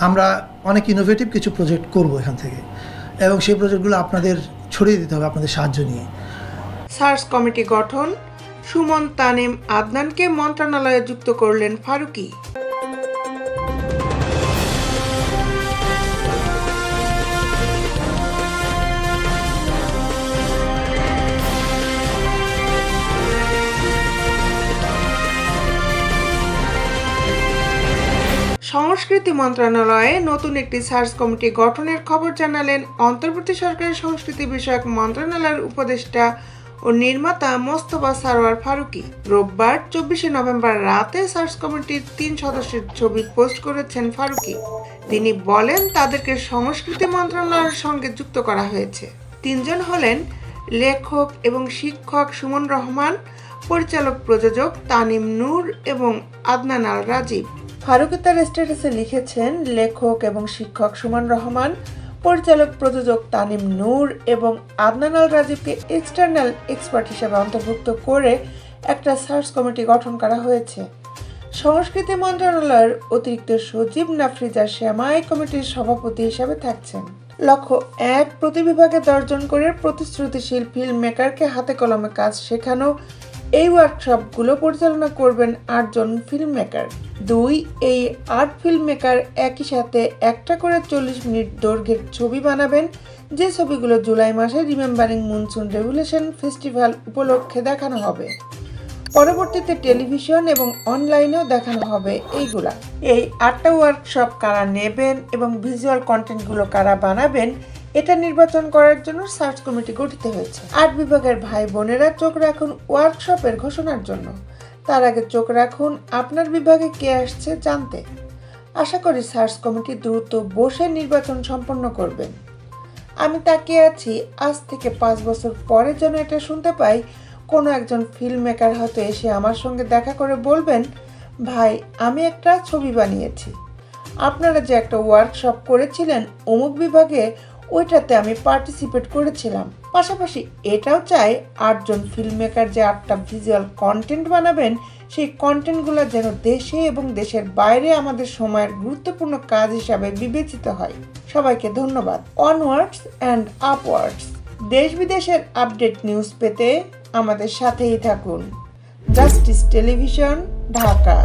আমরা অনেক ইনোভেটিভ কিছু প্রজেক্ট করব এখান থেকে, এবং সেই প্রজেক্টগুলো আপনাদের ছড়িয়ে দিতে হবে আপনাদের সাহায্য নিয়ে। সার্চ কমিটি গঠন, সুমন, তানিম, আদনানকে মন্ত্রণালয়ে যুক্ত করলেন ফারুকী। সংস্কৃতি মন্ত্রণালয়ে নতুন একটি সার্চ কমিটি গঠনের খবর জানালেন অন্তর্বর্তী সরকারের সংস্কৃতি বিষয়ক মন্ত্রণালয়ের উপদেষ্টা ও নির্মাতা মোস্তফা সারোয়ার ফারুকী। রোববার 24 নভেম্বর রাতে সার্চ কমিটির 3 সদস্যের ছবি পোস্ট করেছেন ফারুকী। তিনি বলেন তাদেরকে সংস্কৃতি মন্ত্রণালয়ের সঙ্গে যুক্ত করা হয়েছে। 3 জন হলেন লেখক এবং শিক্ষক সুমন রহমান, পরিচালক প্রযোজক তানিম নূর এবং আদনান আল রাজীব। ফারুকী তার স্ট্যাটাসে লিখেছেন, লেখক এবং শিক্ষক সুমন রহমান, পরিচালক প্রযোজক তানিম নূর এবং আদনান আল রাজীবকে এক্সটার্নাল এক্সপার্ট হিসেবে অন্তর্ভুক্ত করে একটা সার্চ কমিটি গঠন করা হয়েছে। সংস্কৃতি মন্ত্রণালয়ের অতিরিক্ত সচিব নাফরিজা শ্যামা এই কমিটির সভাপতি হিসেবে থাকছেন। লক্ষ্য 1, প্রতি বিভাগে 10 জন করে প্রতিশ্রুতিশীল ফিল্ম মেকারকে হাতে কলমে কাজ শেখানো। এই ওয়ার্কশপগুলো পরিচালনা করবেন 8 জন ফিল্ম মেকার। 2, এই 8 ফিল্ম মেকার একই সাথে একটা করে 40 মিনিট দৈর্ঘ্যের ছবি বানাবেন, যে ছবিগুলো জুলাই মাসে রিমেম্বারিং মনসুন রেভলিউশন ফেস্টিভ্যাল উপলক্ষে দেখানো হবে। পরবর্তীতে টেলিভিশন এবং অনলাইনেও দেখানো হবে এইগুলা। এই 8টা ওয়ার্কশপ কারা নেবেন এবং ভিজুয়াল কন্টেন্টগুলো কারা বানাবেন এটা নির্বাচন করার জন্য সার্চ কমিটি গঠিত হয়েছে। 8 বিভাগের ভাই বোনেরা চোখ রাখুন ওয়ার্কশপের ঘোষণার জন্য। তার আগে চোখ রাখুন আপনার বিভাগে কে আসছে জানতে। আশা করি সার্চ কমিটি দ্রুত বসে নির্বাচন সম্পন্ন করবেন। আমি তাকিয়ে আছি আজ থেকে 5 বছর পরে যেন এটা শুনতে পাই, কোনো একজন ফিল্ম মেকার হয়তো এসে আমার সঙ্গে দেখা করে বলবেন, ভাই আমি একটা ছবি বানিয়েছি, আপনারা যে একটা ওয়ার্কশপ করেছিলেন অমুক বিভাগে, ওইটাতে আমি পার্টিসিপেট করেছিলাম। পাশাপাশি এটাও চাই 8 জন ফিল্ম মেকার যে 8টা ভিজুয়াল কন্টেন্ট বানাবেন, সেই কন্টেন্টগুলো যেন দেশে এবং দেশের বাইরে আমাদের সময়ের গুরুত্বপূর্ণ কাজ হিসাবে বিবেচিত হয়। সবাইকে ধন্যবাদ। Onwards and upwards. দেশ বিদেশের আপডেট নিউজ পেতে আমাদের সাথেই থাকুন। Justice television, Dhaka.